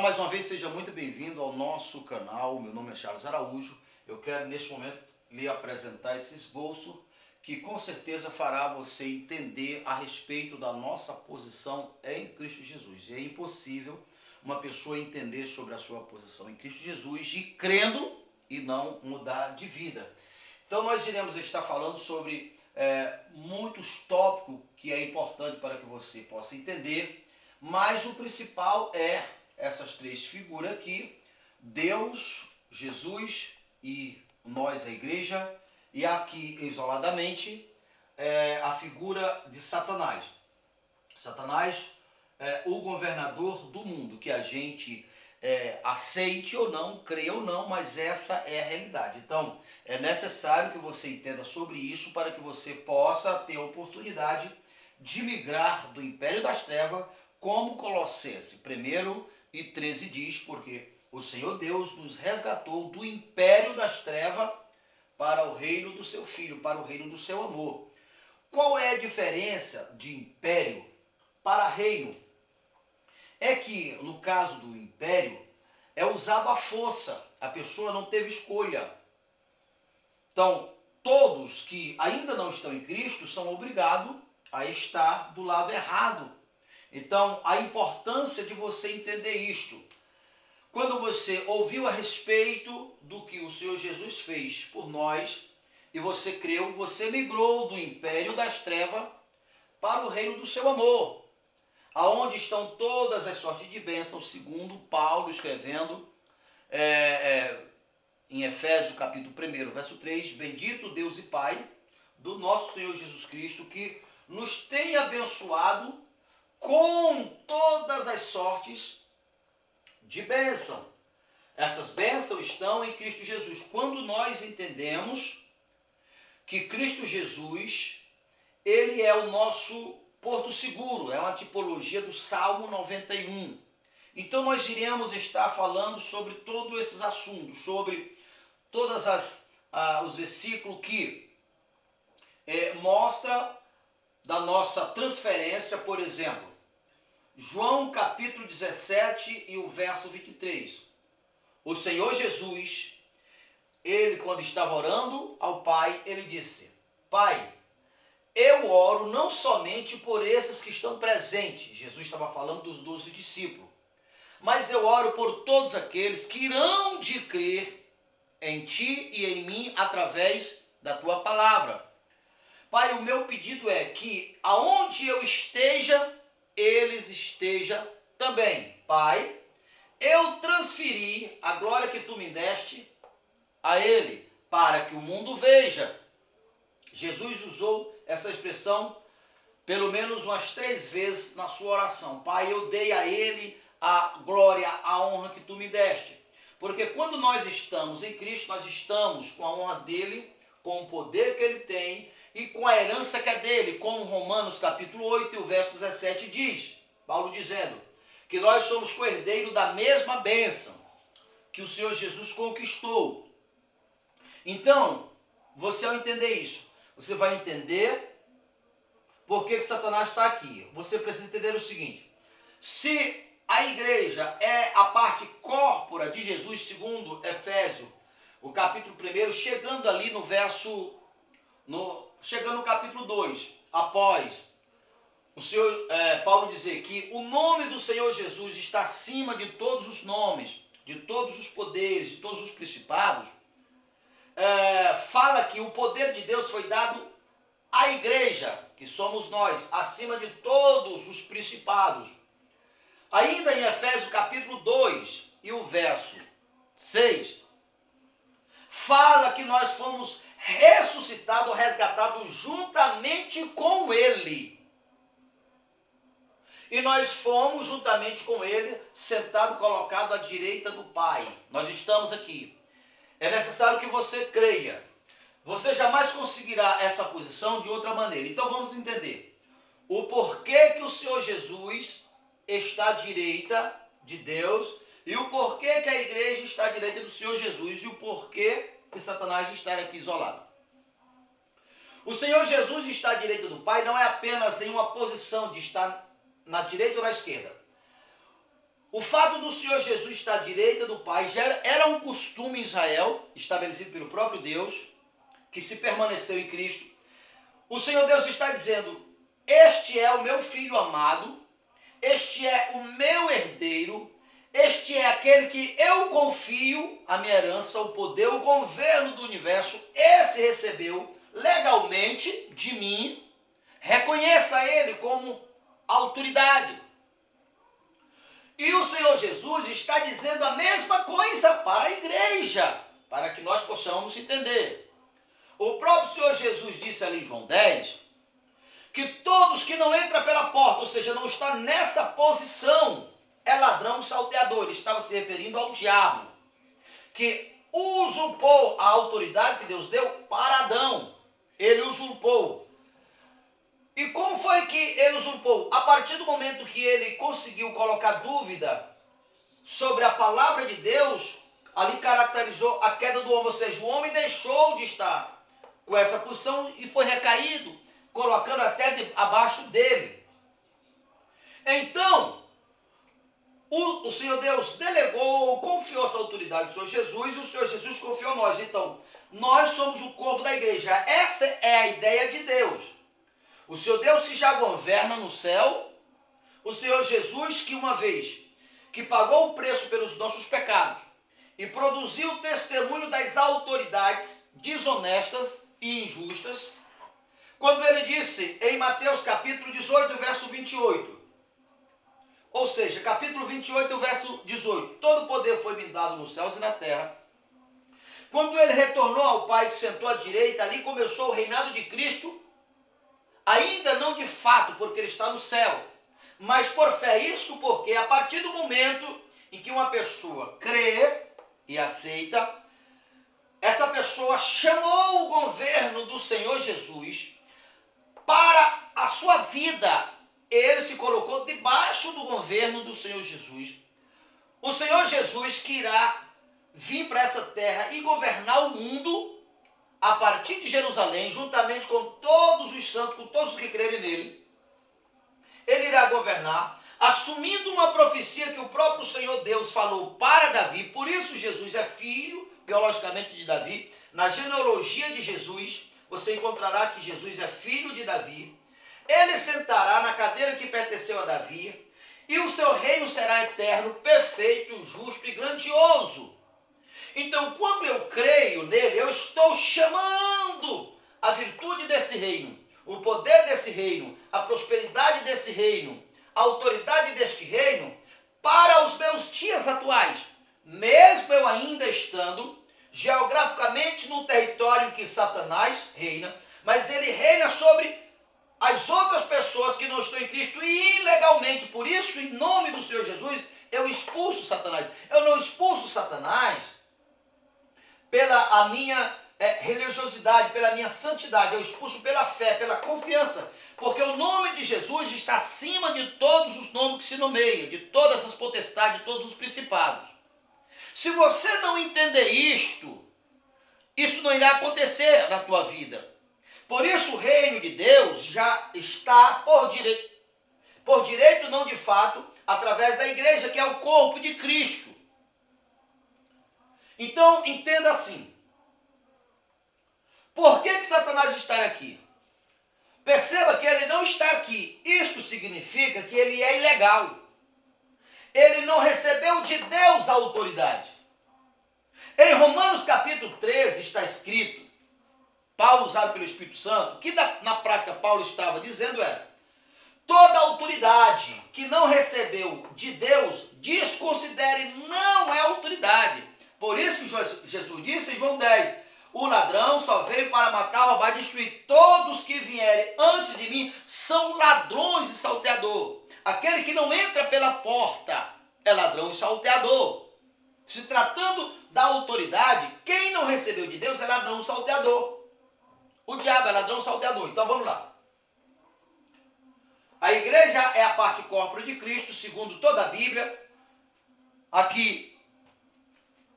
Olá, mais uma vez, seja muito bem-vindo ao nosso canal. Meu nome é Charles Araújo. Eu quero, neste momento, lhe apresentar esse esboço que com certeza fará você entender a respeito da nossa posição em Cristo Jesus. É impossível uma pessoa entender sobre a sua posição em Cristo Jesus e crendo e não mudar de vida. Então nós iremos estar falando sobre muitos tópicos que é importante para que você possa entender, mas o principal é essas três figuras aqui: Deus, Jesus e nós, a igreja, e aqui isoladamente a figura de Satanás. Satanás é o governador do mundo, que a gente aceite ou não, creia ou não, mas essa é a realidade. Então é necessário que você entenda sobre isso para que você possa ter a oportunidade de migrar do império das trevas, como Colossenses 1:13 diz, porque o Senhor Deus nos resgatou do império das trevas para o reino do seu Filho, para o reino do seu amor. Qual é a diferença de império para reino? É que, no caso do império, é usado a força, a pessoa não teve escolha. Então, todos que ainda não estão em Cristo são obrigados a estar do lado errado. Então, a importância de você entender isto. Quando você ouviu a respeito do que o Senhor Jesus fez por nós, e você creu, você migrou do império das trevas para o reino do seu amor, aonde estão todas as sortes de bênçãos, segundo Paulo escrevendo em Efésios capítulo 1, verso 3, bendito Deus e Pai do nosso Senhor Jesus Cristo, que nos tem abençoado com todas as sortes de bênção. Essas bênçãos estão em Cristo Jesus. Quando nós entendemos que Cristo Jesus, ele é o nosso porto seguro, é uma tipologia do Salmo 91. Então nós iremos estar falando sobre todos esses assuntos, sobre todos os versículos que mostra da nossa transferência. Por exemplo, João capítulo 17 e o verso 23. O Senhor Jesus, ele quando estava orando ao Pai, ele disse: Pai, eu oro não somente por esses que estão presentes. Jesus estava falando dos 12 discípulos. Mas eu oro por todos aqueles que irão de crer em Ti e em mim através da Tua palavra. Pai, o meu pedido é que aonde eu esteja, eles estejam também. Pai, eu transferi a glória que Tu me deste a ele, para que o mundo veja. Jesus usou essa expressão pelo menos umas 3 vezes na sua oração. Pai, eu dei a ele a glória, a honra que Tu me deste. Porque quando nós estamos em Cristo, nós estamos com a honra dele, com o poder que ele tem e com a herança que é dele, como Romanos capítulo 8 e o verso 17 diz, Paulo dizendo que nós somos co-herdeiros da mesma bênção que o Senhor Jesus conquistou. Então, você ao entender isso, você vai entender por que Satanás está aqui. Você precisa entender o seguinte: se a igreja é a parte corpórea de Jesus, segundo Efésios, o capítulo 1, chegando ali no verso, chegando no capítulo 2, após o Senhor Paulo dizer que o nome do Senhor Jesus está acima de todos os nomes, de todos os poderes, de todos os principados, fala que o poder de Deus foi dado à igreja, que somos nós, acima de todos os principados. Ainda em Efésios capítulo 2 e o verso 6, fala que nós fomos ressuscitados, resgatados juntamente com ele. E nós fomos juntamente com ele, sentado, colocado à direita do Pai. Nós estamos aqui. É necessário que você creia. Você jamais conseguirá essa posição de outra maneira. Então vamos entender o porquê que o Senhor Jesus está à direita de Deus e o porquê que a igreja está à direita do Senhor Jesus e o porquê que Satanás está aqui isolado. O Senhor Jesus está à direita do Pai não é apenas em uma posição de estar na direita ou na esquerda. O fato do Senhor Jesus estar à direita do Pai já era um costume em Israel, estabelecido pelo próprio Deus, que se permaneceu em Cristo. O Senhor Deus está dizendo: este é o meu filho amado, este é o meu herdeiro, este é aquele que eu confio a minha herança, o poder, o governo do universo. Esse recebeu legalmente de mim. Reconheça ele como autoridade. E o Senhor Jesus está dizendo a mesma coisa para a igreja, para que nós possamos entender. O próprio Senhor Jesus disse ali em João 10, que todos que não entram pela porta, ou seja, não está nessa posição, é ladrão salteador. Ele estava se referindo ao diabo, que usurpou a autoridade que Deus deu para Adão. Ele usurpou. E como foi que ele usurpou? A partir do momento que ele conseguiu colocar dúvida sobre a palavra de Deus, ali caracterizou a queda do homem, ou seja, o homem deixou de estar com essa posição e foi recaído, colocando até abaixo dele. Então, o Senhor Deus delegou, confiou essa autoridade ao Senhor Jesus, e o Senhor Jesus confiou a nós. Então, nós somos o corpo da igreja. Essa é a ideia de Deus. O Senhor Deus que já governa no céu, o Senhor Jesus que uma vez que pagou o preço pelos nossos pecados e produziu o testemunho das autoridades desonestas e injustas, quando ele disse em Mateus capítulo 18, verso 28, ou seja, capítulo 28, verso 18, todo poder foi me dado nos céus e na terra. Quando ele retornou ao Pai, que sentou à direita, ali começou o reinado de Cristo, ainda não de fato, porque ele está no céu, mas por fé. Isto porque a partir do momento em que uma pessoa crê e aceita, essa pessoa chamou o governo do Senhor Jesus para a sua vida. Ele se colocou debaixo do governo do Senhor Jesus. O Senhor Jesus que irá vir para essa terra e governar o mundo a partir de Jerusalém, juntamente com todos os santos, com todos os que crerem nele. Ele irá governar, assumindo uma profecia que o próprio Senhor Deus falou para Davi. Por isso Jesus é filho, biologicamente, de Davi. Na genealogia de Jesus, você encontrará que Jesus é filho de Davi. Ele sentará na cadeira que pertenceu a Davi, e o seu reino será eterno, perfeito, justo e grandioso. Então, quando eu creio nele, eu estou chamando a virtude desse reino, o poder desse reino, a prosperidade desse reino, a autoridade deste reino, para os meus dias atuais, mesmo eu ainda estando geograficamente no território em que Satanás reina, mas ele reina sobre as outras pessoas que não estão em Cristo e ilegalmente. Por isso, em nome do Senhor Jesus, eu expulso Satanás. Eu não expulso Satanás pela a minha religiosidade, pela minha santidade. Eu expulso pela fé, pela confiança. Porque o nome de Jesus está acima de todos os nomes que se nomeiam, de todas as potestades, de todos os principados. Se você não entender isto, isso não irá acontecer na tua vida. Por isso o reino de Deus já está por direito não de fato, através da igreja, que é o corpo de Cristo. Então, entenda assim. Por que Satanás está aqui? Perceba que ele não está aqui. Isto significa que ele é ilegal. Ele não recebeu de Deus a autoridade. Em Romanos capítulo 13 está escrito, Paulo usado pelo Espírito Santo, que na prática Paulo estava dizendo toda autoridade que não recebeu de Deus, desconsidere, não é autoridade. Por isso que Jesus disse em João 10, o ladrão só veio para matar, roubar e destruir. Todos que vierem antes de mim são ladrões e salteador. Aquele que não entra pela porta é ladrão e salteador. Se tratando da autoridade, quem não recebeu de Deus é ladrão e salteador. O diabo é ladrão e salteador. Então vamos lá. A igreja é a parte corpórea de Cristo, segundo toda a Bíblia. Aqui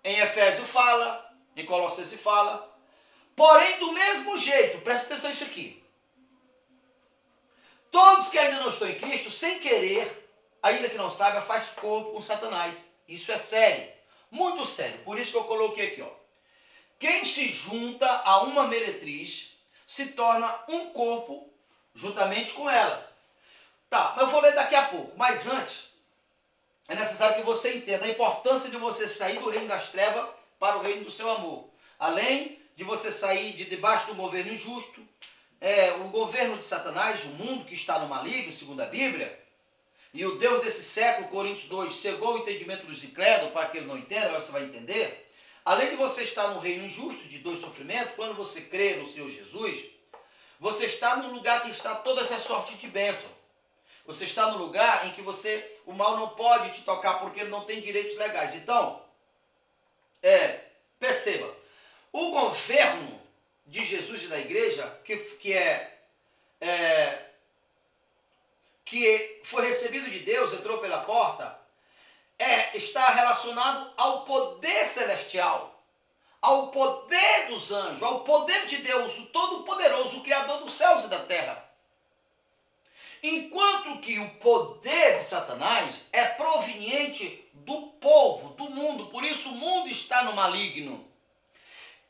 em Efésios fala, em Colossenses fala. Porém, do mesmo jeito, presta atenção nisso aqui. Todos que ainda não estão em Cristo, sem querer, ainda que não saiba, faz corpo com Satanás. Isso é sério, muito sério. Por isso que eu coloquei aqui, ó. Quem se junta a uma meretriz se torna um corpo juntamente com ela. Tá, eu vou ler daqui a pouco, mas antes é necessário que você entenda a importância de você sair do reino das trevas para o reino do seu amor. Além de você sair de debaixo do governo injusto, o governo de Satanás, o mundo que está no maligno, segundo a Bíblia, e o Deus desse século, Coríntios 2, cegou o entendimento dos incrédulos para que ele não entenda, agora você vai entender. Além de você estar no reino injusto de dor e sofrimento, quando você crê no Senhor Jesus, você está no lugar que está toda essa sorte de bênção. Você está no lugar em que o mal não pode te tocar porque ele não tem direitos legais. Então, perceba, o governo de Jesus e da igreja, que foi recebido de Deus, entrou pela porta, está relacionado ao poder celestial, ao poder dos anjos, ao poder de Deus, o Todo-Poderoso, o Criador dos céus e da terra. Enquanto que o poder de Satanás é proveniente do povo, do mundo, por isso o mundo está no maligno.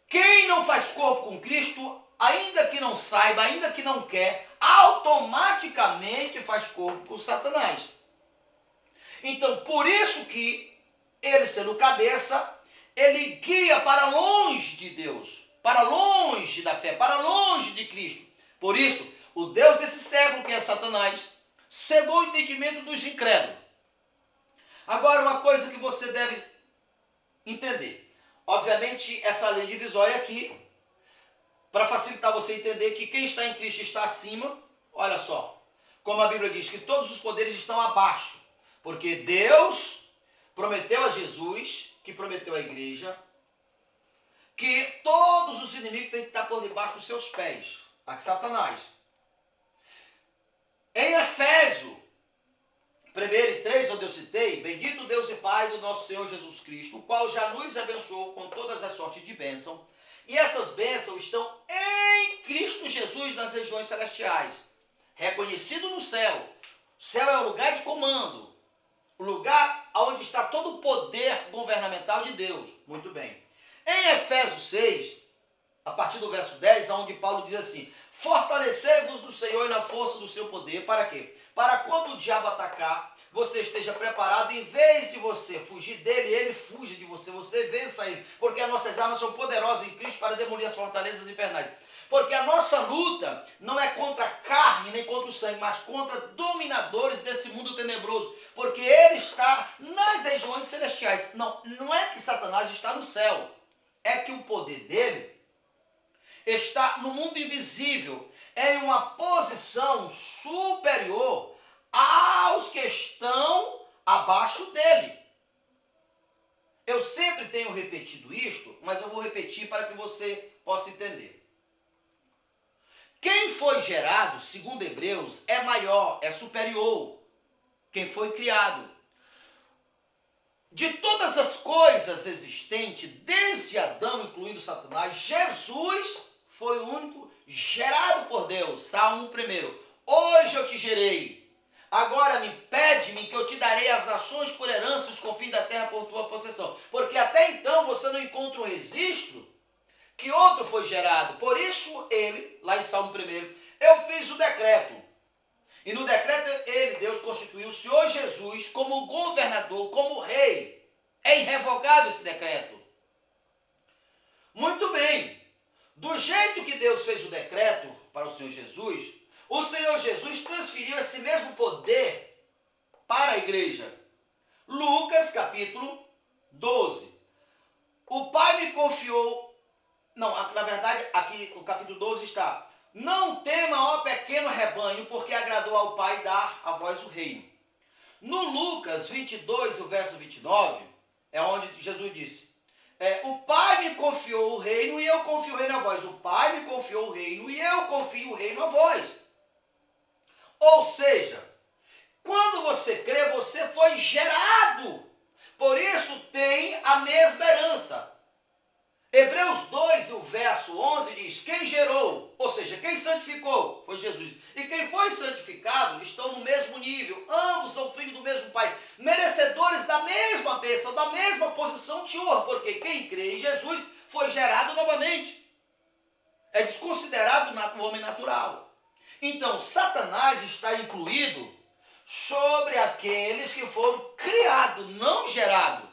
Quem não faz corpo com Cristo, ainda que não saiba, ainda que não quer, automaticamente faz corpo com Satanás. Então, por isso que ele, sendo cabeça, ele guia para longe de Deus, para longe da fé, para longe de Cristo. Por isso, o Deus desse século, que é Satanás, cegou o entendimento dos incrédulos. Agora, uma coisa que você deve entender. Obviamente, essa lei divisória aqui, para facilitar você entender que quem está em Cristo está acima, olha só, como a Bíblia diz, que todos os poderes estão abaixo, porque Deus prometeu a Jesus, que prometeu à igreja, que todos os inimigos têm que estar por debaixo dos seus pés, a Satanás. Em Efésio 1:3, onde eu citei, bendito Deus e Pai do nosso Senhor Jesus Cristo, o qual já nos abençoou com todas as sortes de bênção, e essas bênçãos estão em Cristo Jesus nas regiões celestiais, reconhecido no céu. O céu é o lugar de comando, o lugar onde está todo o poder governamental de Deus. Muito bem. Em Efésios 6, a partir do verso 10, onde Paulo diz assim: fortalecei-vos do Senhor e na força do seu poder. Para quê? Para quando o diabo atacar, você esteja preparado, em vez de você fugir dele, ele fuja de você, você vença ele, porque as nossas armas são poderosas em Cristo para demolir as fortalezas infernais. Porque a nossa luta não é contra a carne nem contra o sangue, mas contra dominadores desse mundo tenebroso, porque ele está nas regiões celestiais. Não é que Satanás está no céu, é que o poder dele está no mundo invisível, em uma posição superior aos que estão abaixo dele. Eu sempre tenho repetido isto, mas eu vou repetir para que você possa entender. Quem foi gerado, segundo Hebreus, é maior, é superior. Quem foi criado. De todas as coisas existentes, desde Adão, incluindo Satanás, Jesus foi o único gerado por Deus. Salmo 1. Hoje eu te gerei. Agora pede-me que eu te darei as nações por herança, os confins da terra por tua possessão. Porque até então você não encontra um registro que outro foi gerado. Por isso ele, lá em Salmo 1, eu fiz o decreto. E no decreto Deus constituiu o Senhor Jesus como governador, como rei. É irrevogável esse decreto. Muito bem. Do jeito que Deus fez o decreto para o Senhor Jesus, o Senhor Jesus transferiu esse mesmo poder para a igreja. Lucas capítulo 12. O Pai me confiou... Não, na verdade, aqui no capítulo 12 está: não tema, ó pequeno rebanho, porque agradou ao Pai dar a vós o reino. No Lucas 22, o verso 29, é onde Jesus disse: o Pai me confiou o reino e eu confio o reino a vós. O Pai me confiou o reino e eu confio o reino a vós. Ou seja, quando você crê, você foi gerado. Por isso tem a mesma herança. Hebreus 2, o verso 11 diz: quem gerou, ou seja, quem santificou, foi Jesus. E quem foi santificado estão no mesmo nível. Ambos são filhos do mesmo Pai, merecedores da mesma bênção, da mesma posição de honra, porque quem crê em Jesus foi gerado novamente. É desconsiderado o homem natural. Então, Satanás está incluído sobre aqueles que foram criados, não gerados.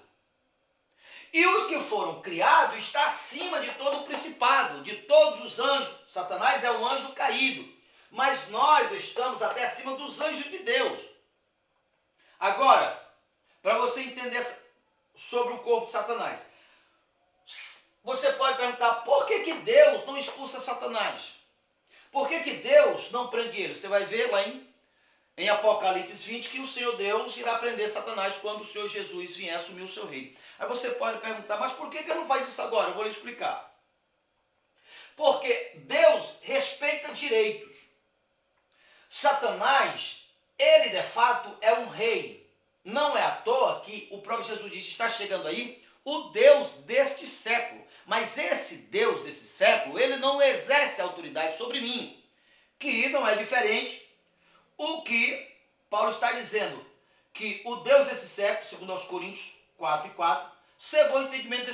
E os que foram criados está acima de todo o principado, de todos os anjos. Satanás é um anjo caído, mas nós estamos até acima dos anjos de Deus. Agora, para você entender sobre o corpo de Satanás, você pode perguntar, por que Deus não expulsa Satanás? Por que Deus não prende ele? Você vai ver lá em Apocalipse 20 que o Senhor Deus irá prender Satanás quando o Senhor Jesus vier assumir o seu reino. Aí você pode perguntar, mas por que ele não faz isso agora? Eu vou lhe explicar. Porque Deus respeita direitos. Satanás, ele de fato é um rei. Não é à toa que o próprio Jesus disse, está chegando aí o Deus deste século. Mas esse Deus desse século, ele não exerce autoridade sobre mim. Que não é diferente o que Paulo está dizendo. Que o Deus desse século, segundo aos Coríntios 4:4, cegou o entendimento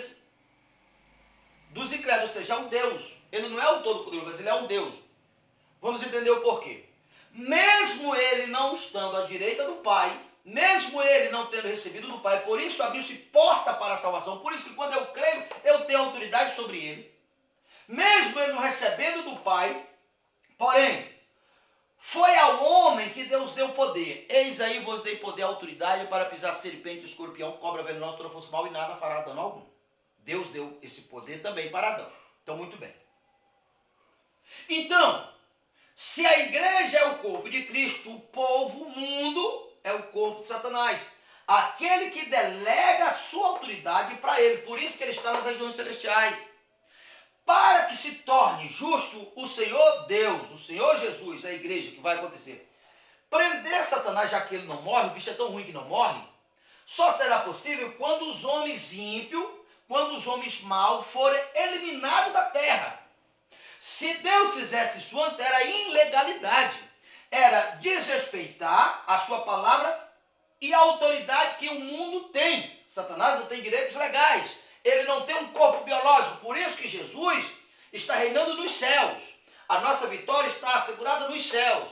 dos incrédulos. Ou seja, é um Deus. Ele não é o Todo-Poderoso, mas ele é um Deus. Vamos entender o porquê. Mesmo ele não estando à direita do Pai, mesmo ele não tendo recebido do Pai, por isso abriu-se porta para a salvação, por isso que quando eu creio, eu tenho autoridade sobre ele. Mesmo ele não recebendo do Pai, porém, foi ao homem que Deus deu poder. Eis aí vos dei poder e autoridade para pisar serpente, escorpião, cobra venenosa, toda força mal e nada fará dano algum. Deus deu esse poder também para Adão. Então, muito bem. Então, se a igreja é o corpo de Cristo, o povo, o mundo, é o corpo de Satanás. Aquele que delega a sua autoridade para ele. Por isso que ele está nas regiões celestiais. Para que se torne justo o Senhor Deus, o Senhor Jesus, a igreja, que vai acontecer. Prender Satanás, já que ele não morre, o bicho é tão ruim que não morre, só será possível quando os homens ímpios, quando os homens maus forem eliminados da terra. Se Deus fizesse isso antes, era ilegalidade. Era desrespeitar a sua palavra e a autoridade que o mundo tem. Satanás não tem direitos legais. Ele não tem um corpo biológico. Por isso que Jesus está reinando nos céus. A nossa vitória está assegurada nos céus.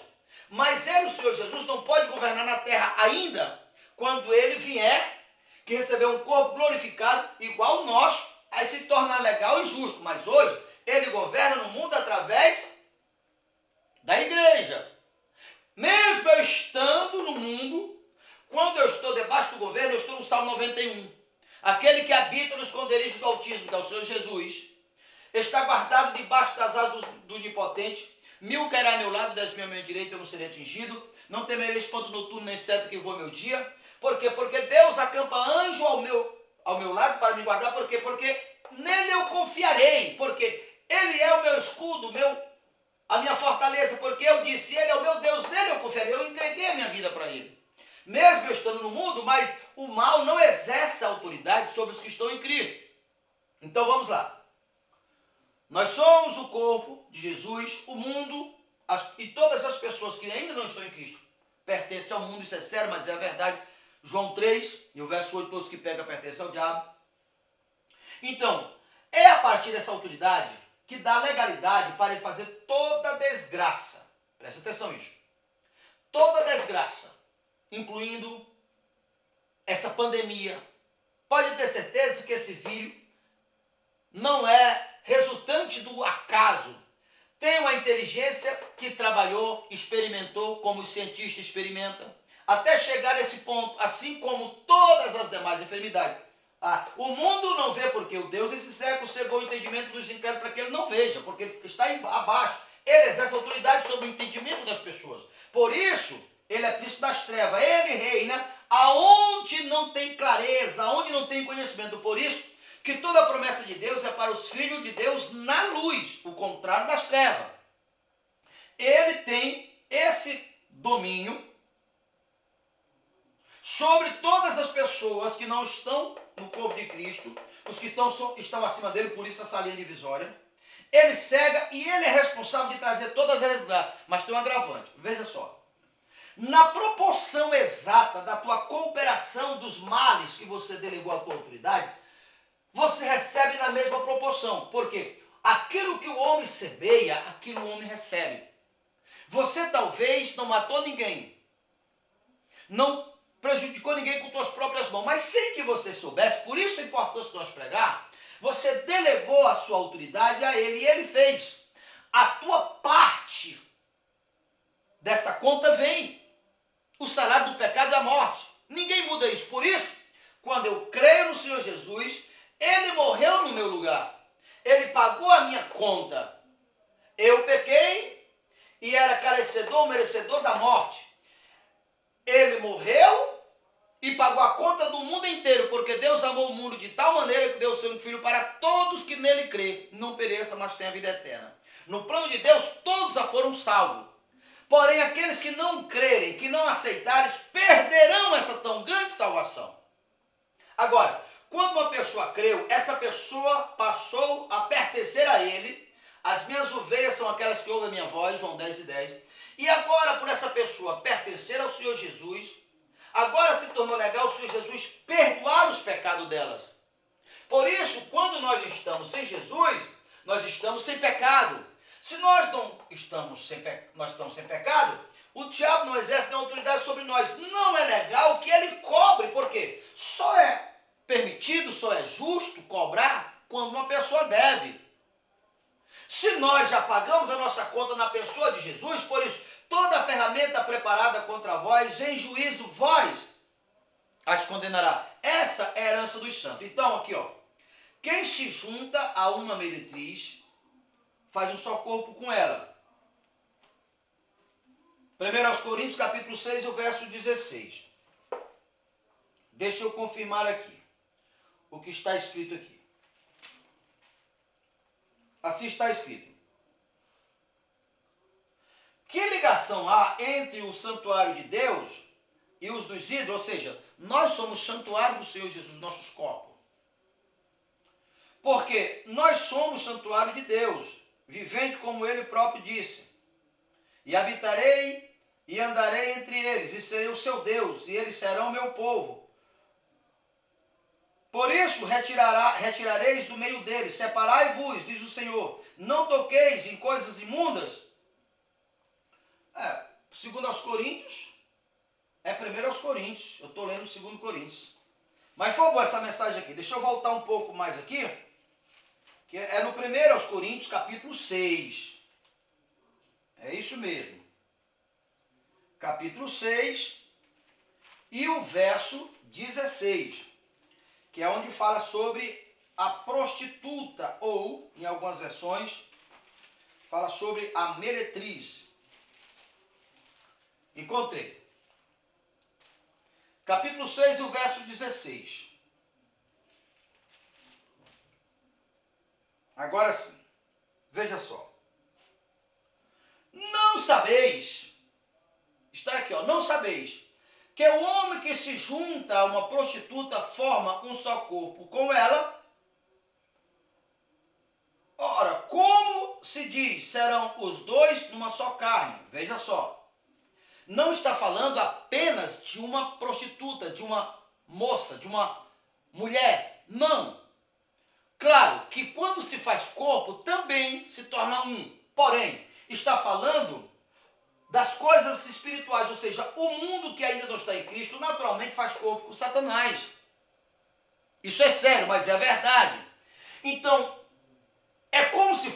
Mas ele, o Senhor Jesus, não pode governar na terra ainda quando ele vier, que receber um corpo glorificado igual ao nosso, aí se torna legal e justo. Mas hoje, ele governa no mundo através da igreja. Mesmo eu estando no mundo, quando eu estou debaixo do governo, eu estou no Salmo 91. Aquele que habita no esconderijo do Altíssimo, que é o Senhor Jesus, está guardado debaixo das asas do Onipotente. 1000 cairá a meu lado, 10.000 à minha direita, eu não serei atingido. Não temerei espanto noturno, nem seta que voa meu dia. Por quê? Porque Deus acampa anjo ao meu lado para me guardar. Por quê? Porque nele eu confiarei. Porque ele é o meu escudo, a minha fortaleza. Porque eu disse, ele é o meu Deus, nele eu confiarei. Eu entreguei a minha vida para ele. Mesmo eu estando no mundo, mas o mal não exerce a autoridade sobre os que estão em Cristo. Então vamos lá. Nós somos o corpo de Jesus, o mundo, e todas as pessoas que ainda não estão em Cristo pertencem ao mundo, isso é sério, mas é a verdade. João 3, e o verso 8, todos que pegam pertencem ao diabo. Então, é a partir dessa autoridade que dá legalidade para ele fazer toda desgraça. Presta atenção nisso. Toda desgraça, incluindo essa pandemia. Pode ter certeza que esse vírus não é resultante do acaso. Tem uma inteligência que trabalhou, experimentou, como os cientistas experimentam, até chegar nesse ponto, assim como todas as demais enfermidades. O mundo não vê porque o Deus desse século cegou o entendimento dos incrédulos para que ele não veja, porque ele está abaixo. Ele exerce autoridade sobre o entendimento das pessoas. Por isso, ele é príncipe das trevas. Ele reina aonde não tem clareza, aonde não tem conhecimento. Por isso, que toda a promessa de Deus é para os filhos de Deus na luz, o contrário das trevas. Ele tem esse domínio sobre todas as pessoas que não estão no corpo de Cristo, os que estão acima dele, por isso essa linha divisória. Ele cega e ele é responsável de trazer todas as desgraças. Mas tem um agravante, veja só. na proporção exata da tua cooperação dos males que você delegou à tua autoridade, você recebe na mesma proporção. Por quê? Aquilo que o homem semeia, aquilo o homem recebe. Você talvez não matou ninguém, não prejudicou ninguém com suas próprias mãos, mas sem que você soubesse, por isso a importância de nós pregar, você delegou a sua autoridade a ele e ele fez. A tua parte dessa conta vem. O salário do pecado é a morte. Ninguém muda isso. Por isso, quando eu creio no Senhor Jesus, ele morreu no meu lugar. Ele pagou a minha conta. Eu pequei e era carecedor, merecedor da morte. Ele morreu e pagou a conta do mundo inteiro, porque Deus amou o mundo de tal maneira que deu o seu único filho para todos que nele crê, não pereça, mas tenha vida eterna. No plano de Deus, todos já foram salvos. Porém, aqueles que não crerem, que não aceitarem, perderão essa tão grande salvação. Agora, quando uma pessoa creu, essa pessoa passou a pertencer a ele. As minhas ovelhas são aquelas que ouvem a minha voz, João 10:10. E agora, por essa pessoa pertencer ao Senhor Jesus, agora se tornou legal o Senhor Jesus perdoar os pecados delas. Por isso, quando nós estamos sem Jesus, nós estamos sem pecado. Se nós não estamos sem pecado, o diabo não exerce nenhuma autoridade sobre nós. Não é legal que ele cobre, porque só é permitido, só é justo cobrar quando uma pessoa deve. Se nós já pagamos a nossa conta na pessoa de Jesus, por isso, toda a ferramenta preparada contra vós, em juízo, vós as condenará. Essa é a herança dos santos. Então, aqui, ó, quem se junta a uma meretriz faz um só corpo com ela. 1 Coríntios capítulo 6, o verso 16. Deixa eu confirmar aqui o que está escrito aqui. Assim está escrito. Que ligação há entre o santuário de Deus e os dos ídolos? Ou seja, nós somos santuário do Senhor Jesus, nossos corpos. Porque nós somos santuário de Deus, vivente como ele próprio disse. E habitarei e andarei entre eles, e serei o seu Deus, e eles serão o meu povo. Por isso retirareis do meio deles, separai-vos, diz o Senhor, não toqueis em coisas imundas. Segundo aos Coríntios, é primeiro aos Coríntios, eu estou lendo 2 Coríntios. Mas foi boa essa mensagem aqui, deixa eu voltar um pouco mais aqui, que é no 1 aos Coríntios, capítulo 6. É isso mesmo. Capítulo 6 e o verso 16, que é onde fala sobre a prostituta, ou, em algumas versões, fala sobre a meretriz. Encontrei. Capítulo 6 e o verso 16. Agora sim, veja só. Não sabeis, está aqui, ó, não sabeis, que o homem que se junta a uma prostituta forma um só corpo com ela? Ora, como se diz, serão os dois numa só carne? Veja só. Não está falando apenas de uma prostituta, de uma moça, de uma mulher. Não. Claro que quando se faz corpo, também se torna um. Porém, está falando das coisas espirituais, ou seja, o mundo que ainda não está em Cristo, naturalmente faz corpo com Satanás. Isso é sério, mas é verdade. Então, é como se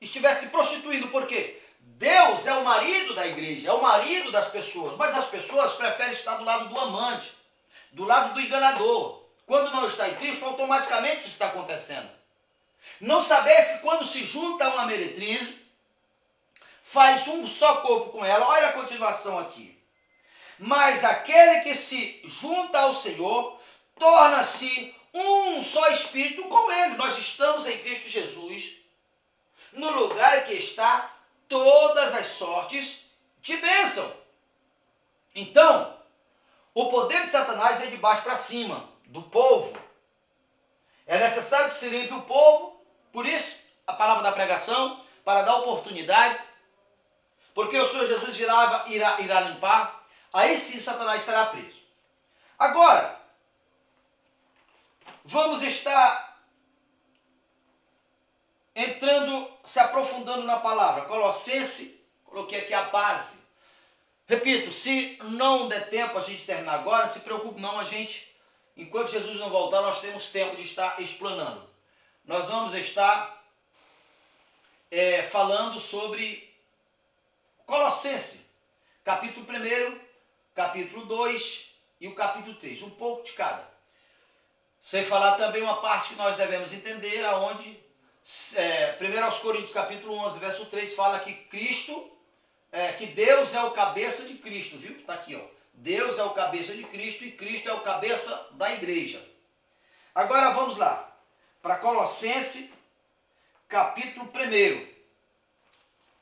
estivesse prostituindo, porque Deus é o marido da igreja, é o marido das pessoas, mas as pessoas preferem estar do lado do amante, do lado do enganador. Quando não está em Cristo, automaticamente isso está acontecendo. Não sabeis que quando se junta a uma meretriz, faz um só corpo com ela. Olha a continuação aqui. Mas aquele que se junta ao Senhor, torna-se um só espírito com ele. Nós estamos em Cristo Jesus, no lugar em que está todas as sortes de bênção. Então, o poder de Satanás vem de baixo para cima, do povo. É necessário que se limpe o povo, por isso a palavra da pregação, para dar oportunidade. porque o Senhor Jesus irá limpar, aí sim Satanás será preso. Agora, vamos estar entrando, se aprofundando na palavra. Colossenses, coloquei aqui a base. Repito, se não der tempo a gente terminar agora, se preocupe não, enquanto Jesus não voltar, nós temos tempo de estar explanando. Nós vamos estar falando sobre Colossenses, capítulo 1, capítulo 2 e o capítulo 3, um pouco de cada. Sem falar também uma parte que nós devemos entender, aonde 1 aos Coríntios, capítulo 11, verso 3, fala que que Deus é o cabeça de Cristo, viu? Está aqui, ó. Deus é o cabeça de Cristo e Cristo é o cabeça da igreja. Agora vamos lá, para Colossenses, capítulo 1,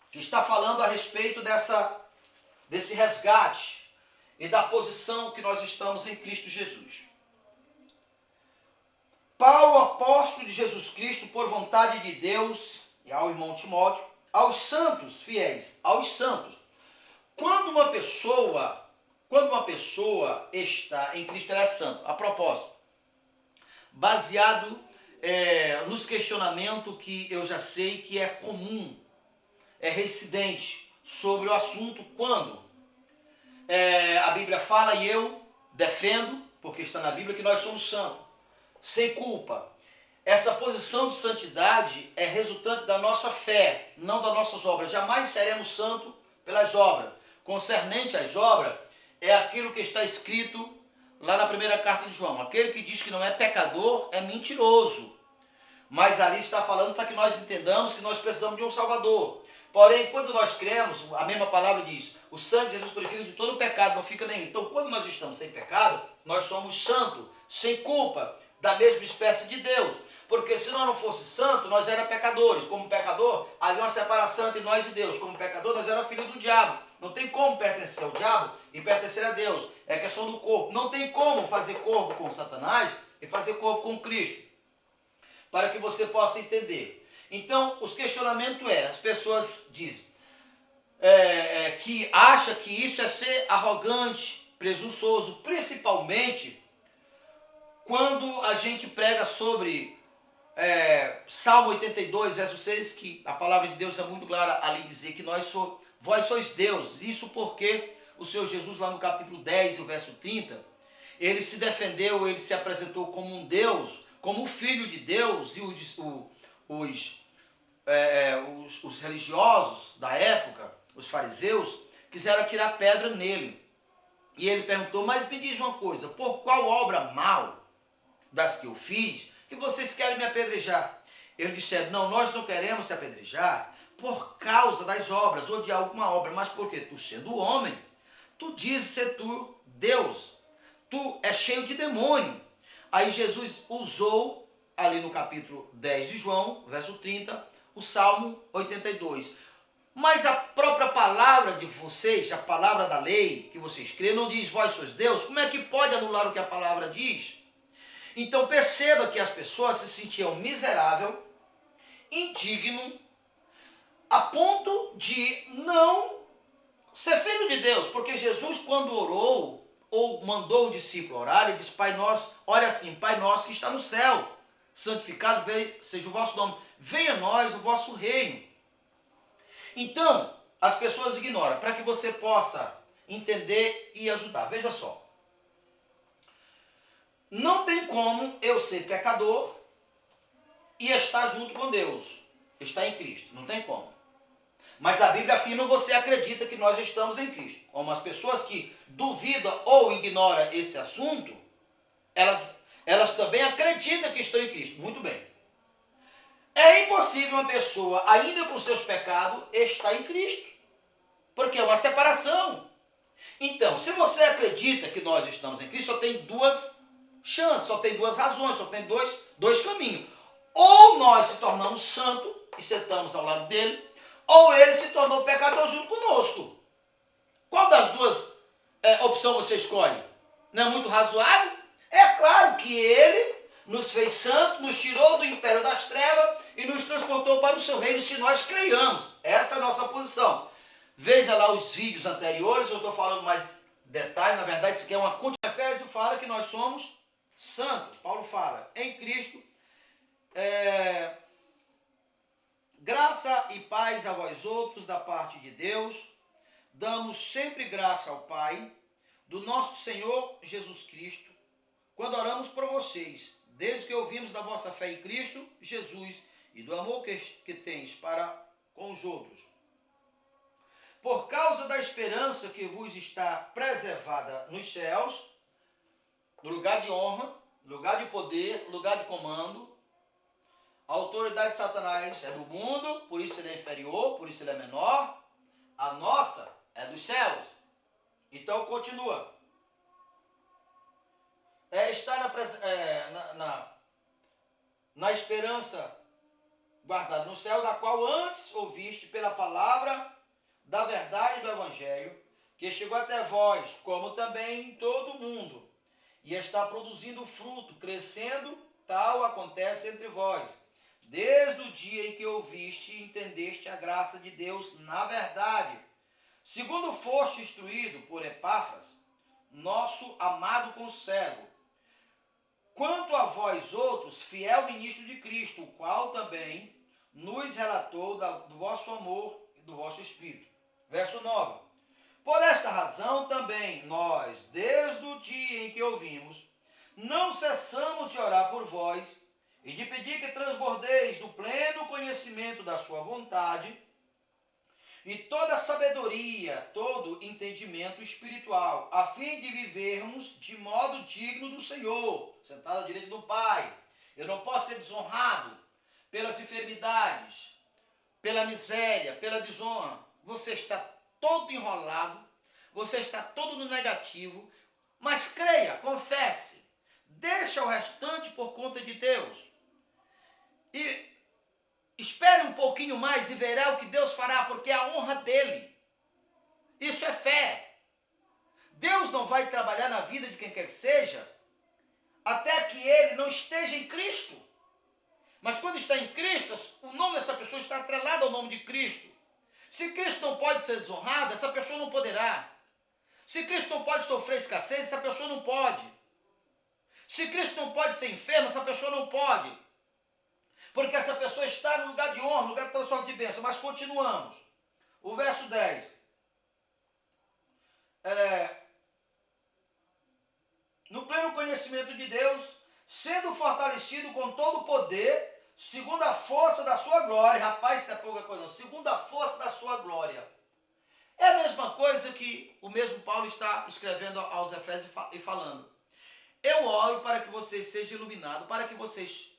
que está falando a respeito desse resgate e da posição que nós estamos em Cristo Jesus. Paulo, apóstolo de Jesus Cristo, por vontade de Deus, e ao irmão Timóteo, aos santos fiéis, aos santos. Quando uma pessoa está em Cristo, ela é santo. A propósito, baseado nos questionamentos que eu já sei que é comum, é reincidente sobre o assunto, quando a Bíblia fala, e eu defendo, porque está na Bíblia, que nós somos santos, sem culpa. Essa posição de santidade é resultante da nossa fé, não das nossas obras. Jamais seremos santos pelas obras. Concernente às obras, é aquilo que está escrito lá na primeira carta de João. Aquele que diz que não é pecador é mentiroso. Mas ali está falando para que nós entendamos que nós precisamos de um Salvador. Porém, quando nós cremos, a mesma palavra diz, o sangue de Jesus purifica de todo o pecado, não fica nenhum. Então, quando nós estamos sem pecado, nós somos santos, sem culpa, da mesma espécie de Deus. Porque se nós não fosse santo, nós éramos pecadores. Como pecador, havia uma separação entre nós e Deus. Como pecador, nós éramos filhos do diabo. Não tem como pertencer ao diabo e pertencer a Deus. É questão do corpo. Não tem como fazer corpo com Satanás e fazer corpo com Cristo. Para que você possa entender. Então, os questionamentos as pessoas dizem que acham que isso é ser arrogante, presunçoso, principalmente quando a gente prega sobre Salmo 82, verso 6, que a palavra de Deus é muito clara ali dizer que vós sois Deus. Isso porque o Senhor Jesus, lá no capítulo 10, o verso 30, ele se defendeu, ele se apresentou como um Deus, como o Filho de Deus, e os religiosos da época, os fariseus, quiseram atirar pedra nele. E ele perguntou, mas me diz uma coisa, por qual obra mal das que eu fiz, que vocês querem me apedrejar? Eles disseram, não, nós não queremos te apedrejar por causa das obras, ou de alguma obra, mas porque tu sendo homem, tu dizes ser tu Deus, tu é cheio de demônio. Aí Jesus usou, ali no capítulo 10 de João, verso 30, o Salmo 82. Mas a própria palavra de vocês, a palavra da lei que vocês creem, não diz vós sois Deus. Como é que pode anular o que a palavra diz? Então perceba que as pessoas se sentiam miserável, indigno, a ponto de não ser filho de Deus. Porque Jesus, quando orou, ou mandou o discípulo orar, ele disse, Pai nosso, olha assim, Pai nosso que está no céu, santificado seja o vosso nome, venha a nós o vosso reino. Então, as pessoas ignoram, para que você possa entender e ajudar. Veja só. Não tem como eu ser pecador e estar junto com Deus, estar em Cristo. Não tem como. Mas a Bíblia afirma que você acredita que nós estamos em Cristo. Como as pessoas que duvidam ou ignoram esse assunto, elas também acreditam que estão em Cristo. Muito bem. É impossível uma pessoa, ainda com seus pecados, estar em Cristo. Porque é uma separação. Então, se você acredita que nós estamos em Cristo, só tem duas chances, só tem duas razões, só tem dois caminhos. Ou nós se tornamos santos e sentamos ao lado dele, ou ele se tornou pecador junto conosco. Qual das duas opções você escolhe? Não é muito razoável? É claro que ele nos fez santos, nos tirou do império das trevas e nos transportou para o seu reino se nós creiamos. Essa é a nossa posição. Veja lá os vídeos anteriores, eu estou falando mais detalhes, na verdade isso aqui é uma continuação. Efésios fala que nós somos santos. Paulo fala, em Cristo, graça e paz a vós outros da parte de Deus. Damos sempre graça ao Pai, do nosso Senhor Jesus Cristo, quando oramos por vocês, desde que ouvimos da vossa fé em Cristo Jesus e do amor que tens para com os outros. Por causa da esperança que vos está preservada nos céus, no lugar de honra, lugar de poder, lugar de comando. A autoridade de Satanás é do mundo, por isso ele é inferior, por isso ele é menor. A nossa é dos céus. Então continua. Está na esperança guardada no céu, da qual antes ouviste pela palavra da verdade do Evangelho, que chegou até vós, como também em todo o mundo, e está produzindo fruto, crescendo, tal acontece entre vós, desde o dia em que ouviste e entendeste a graça de Deus na verdade, segundo foste instruído por Epáfras, nosso amado conservo, quanto a vós outros, fiel ministro de Cristo, o qual também nos relatou do vosso amor e do vosso espírito. Verso 9. Por esta razão também nós, desde o dia em que ouvimos, não cessamos de orar por vós e de pedir que transbordeis do pleno conhecimento da sua vontade e toda sabedoria, todo entendimento espiritual, a fim de vivermos de modo digno do Senhor, sentado à direita do Pai. Eu não posso ser desonrado pelas enfermidades, pela miséria, pela desonra. Você está todo enrolado, você está todo no negativo, mas creia, confesse, deixa o restante por conta de Deus. E espere um pouquinho mais e verá o que Deus fará, porque é a honra dele. Isso é fé. Deus não vai trabalhar na vida de quem quer que seja, até que ele não esteja em Cristo. Mas quando está em Cristo, o nome dessa pessoa está atrelado ao nome de Cristo. Se Cristo não pode ser desonrado, essa pessoa não poderá. Se Cristo não pode sofrer escassez, essa pessoa não pode. Se Cristo não pode ser enfermo, essa pessoa não pode. Porque essa pessoa está no lugar de honra, no lugar de transporte de bênção. Mas continuamos. O verso 10. No pleno conhecimento de Deus, sendo fortalecido com todo o poder, segundo a força da sua glória. Rapaz, isso não é pouca coisa não. Segundo a força da sua glória. É a mesma coisa que o mesmo Paulo está escrevendo aos Efésios e falando. Eu oro para que vocês sejam iluminados, para que vocês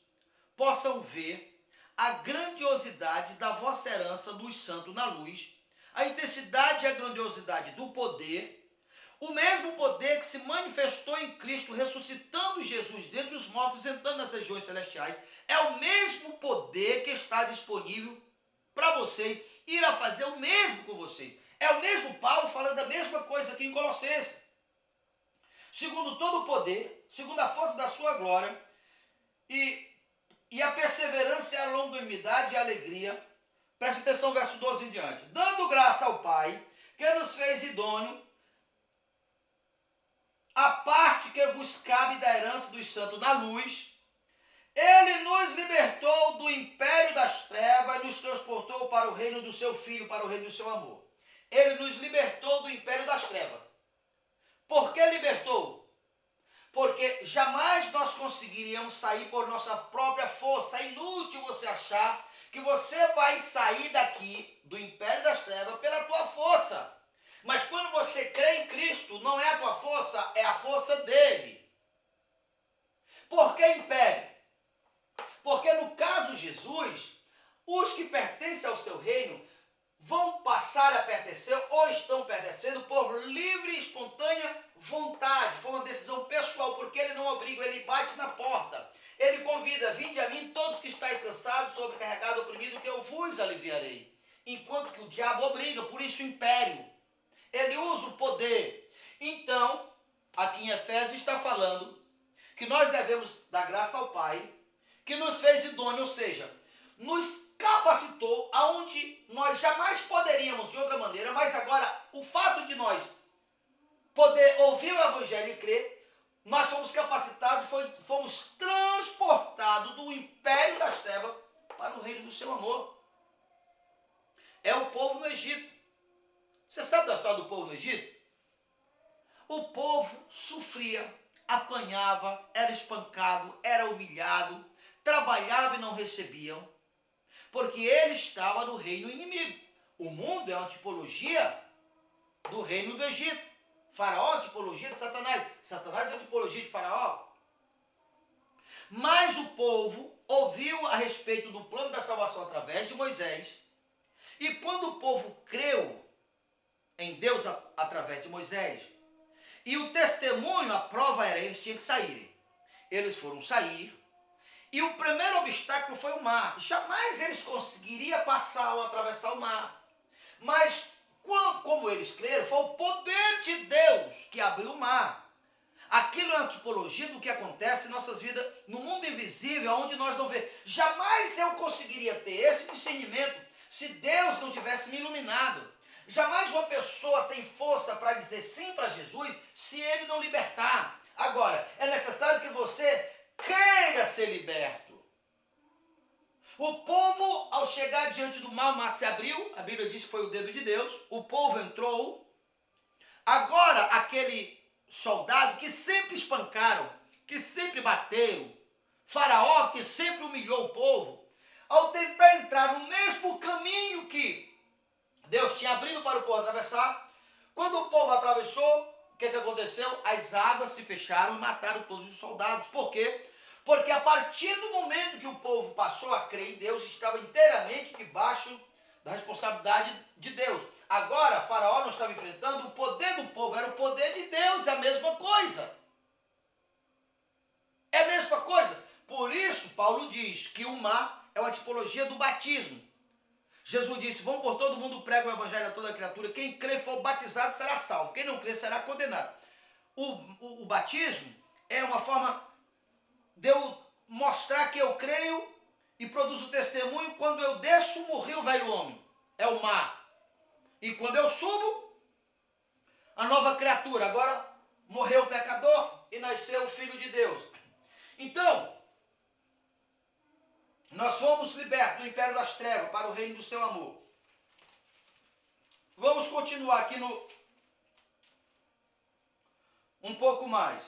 possam ver a grandiosidade da vossa herança dos santos na luz, a intensidade e a grandiosidade do poder, o mesmo poder que se manifestou em Cristo, ressuscitando Jesus dentre os mortos, entrando nas regiões celestiais, é o mesmo poder que está disponível para vocês, irá fazer o mesmo com vocês. É o mesmo Paulo falando a mesma coisa aqui em Colossenses. Segundo todo o poder, segundo a força da sua glória, e a perseverança e a longanimidade e a alegria. Preste atenção, verso 12 em diante. Dando graça ao Pai, que nos fez idôneo, a parte que vos cabe da herança dos santos na luz, ele nos libertou do império das trevas e nos transportou para o reino do seu Filho, para o reino do seu amor. Ele nos libertou do império das trevas. Por que libertou? Porque jamais nós conseguiríamos sair por nossa própria força. É inútil você achar que você vai sair daqui do império das trevas pela tua força. Mas quando você crê em Cristo, não é a tua força, é a força dele. Por que império? Porque no caso de Jesus, os que pertencem ao seu reino vão passar a pertencer ou estão pertencendo por livre e espontânea vontade. Foi uma decisão pessoal, porque ele não obriga, ele bate na porta. Ele convida, vinde a mim todos que estáis cansados, sobrecarregados, oprimidos, que eu vos aliviarei. Enquanto que o diabo obriga, por isso o império. Ele usa o poder. Então, aqui em Efésios está falando que nós devemos dar graça ao Pai, que nos fez idôneo, ou seja, nos capacitou aonde nós jamais poderíamos de outra maneira, mas agora o fato de nós poder ouvir o evangelho e crer, nós fomos capacitados, fomos transportados do império das trevas para o reino do seu amor. É o povo no Egito. Você sabe da história do povo no Egito? O povo sofria, apanhava, era espancado, era humilhado, trabalhava e não recebiam, porque ele estava no reino inimigo. O mundo é uma tipologia do reino do Egito. Faraó é uma tipologia de Satanás. Satanás é uma tipologia de Faraó. Mas o povo ouviu a respeito do plano da salvação através de Moisés. E quando o povo creu em Deus através de Moisés, e o testemunho, a prova era, eles tinham que saírem. Eles foram sair, e o primeiro obstáculo foi o mar. Jamais eles conseguiriam passar ou atravessar o mar. Mas, como eles creram, foi o poder de Deus que abriu o mar. Aquilo é uma tipologia do que acontece em nossas vidas, no mundo invisível, onde nós não vemos. Jamais eu conseguiria ter esse discernimento se Deus não tivesse me iluminado. Jamais uma pessoa tem força para dizer sim para Jesus se ele não libertar. Agora, é necessário que você queira ser liberto. O povo, ao chegar diante do mar, o mar se abriu, a Bíblia diz que foi o dedo de Deus, o povo entrou. Agora, aquele soldado que sempre espancaram, que sempre bateram, Faraó que sempre humilhou o povo, ao tentar entrar no mesmo caminho que Deus tinha abrido para o povo atravessar, quando o povo atravessou, o que aconteceu? As águas se fecharam e mataram todos os soldados. Por quê? Porque a partir do momento que o povo passou a crer em Deus, estava inteiramente debaixo da responsabilidade de Deus. Agora, Faraó não estava enfrentando o poder do povo, era o poder de Deus, é a mesma coisa. É a mesma coisa. Por isso, Paulo diz que o mar é uma tipologia do batismo. Jesus disse, vão por todo mundo, prega o evangelho a toda criatura, quem crê e for batizado será salvo, quem não crê será condenado. O batismo é uma forma de eu mostrar que eu creio e produzo testemunho. Quando eu desço, morreu o velho homem, é o mar. E quando eu subo, a nova criatura, agora morreu o pecador e nasceu o Filho de Deus. Então, nós fomos libertos do império das trevas para o reino do seu amor. Vamos continuar aqui um pouco mais.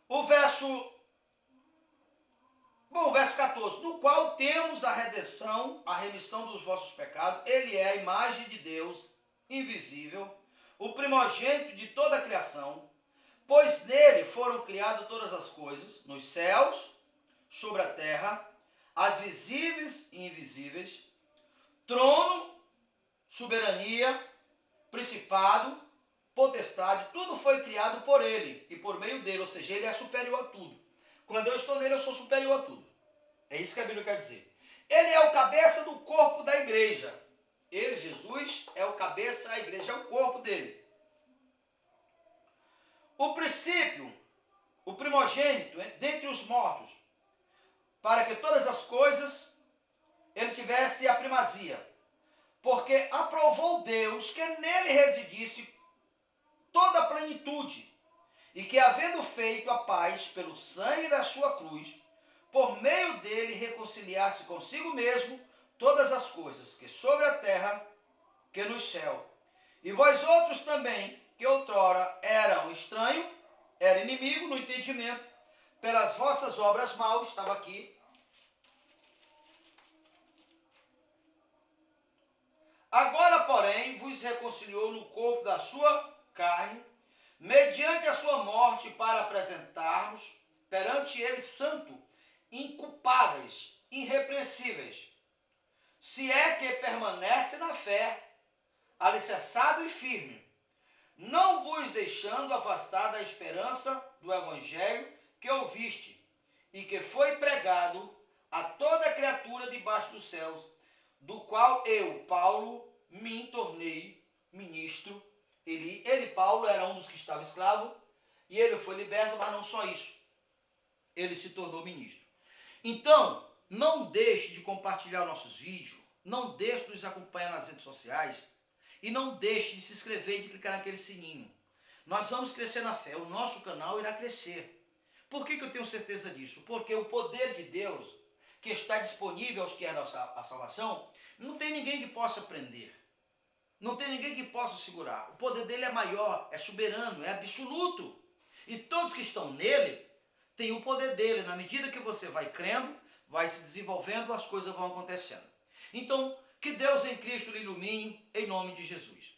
O verso 14. No qual temos a redenção, a remissão dos vossos pecados. Ele é a imagem de Deus invisível, o primogênito de toda a criação. Pois nele foram criadas todas as coisas, nos céus, sobre a terra, as visíveis e invisíveis, trono, soberania, principado, potestade, tudo foi criado por ele e por meio dele, ou seja, ele é superior a tudo. Quando eu estou nele, eu sou superior a tudo. É isso que a Bíblia quer dizer. Ele é o cabeça do corpo da igreja. Ele, Jesus, é o cabeça, a igreja é o corpo dele. O princípio, o primogênito dentre os mortos, para que todas as coisas ele tivesse a primazia. Porque aprovou Deus que nele residisse toda a plenitude, e que havendo feito a paz pelo sangue da sua cruz, por meio dele reconciliasse consigo mesmo todas as coisas, que sobre a terra, que no céu. E vós outros também, que outrora eram estranho, era inimigo no entendimento, pelas vossas obras maus, estava aqui. Agora, porém, vos reconciliou no corpo da sua carne, mediante a sua morte, para apresentarmos perante ele santo, inculpáveis, irrepreensíveis, se é que permanece na fé, alicerçado e firme, não vos deixando afastar da esperança do evangelho que ouviste e que foi pregado a toda criatura debaixo dos céus, do qual eu, Paulo, me tornei ministro. Ele, Paulo, era um dos que estava escravo e ele foi liberto, mas não só isso. ele se tornou ministro. Então, não deixe de compartilhar nossos vídeos, não deixe de nos acompanhar nas redes sociais e não deixe de se inscrever e de clicar naquele sininho. Nós vamos crescer na fé, o nosso canal irá crescer. Por que eu tenho certeza disso? Porque o poder de Deus, que está disponível aos que querem a salvação, não tem ninguém que possa prender. Não tem ninguém que possa segurar. O poder dele é maior, é soberano, é absoluto. E todos que estão nele têm o poder dele. Na medida que você vai crendo, vai se desenvolvendo, as coisas vão acontecendo. Então, que Deus em Cristo lhe ilumine, em nome de Jesus.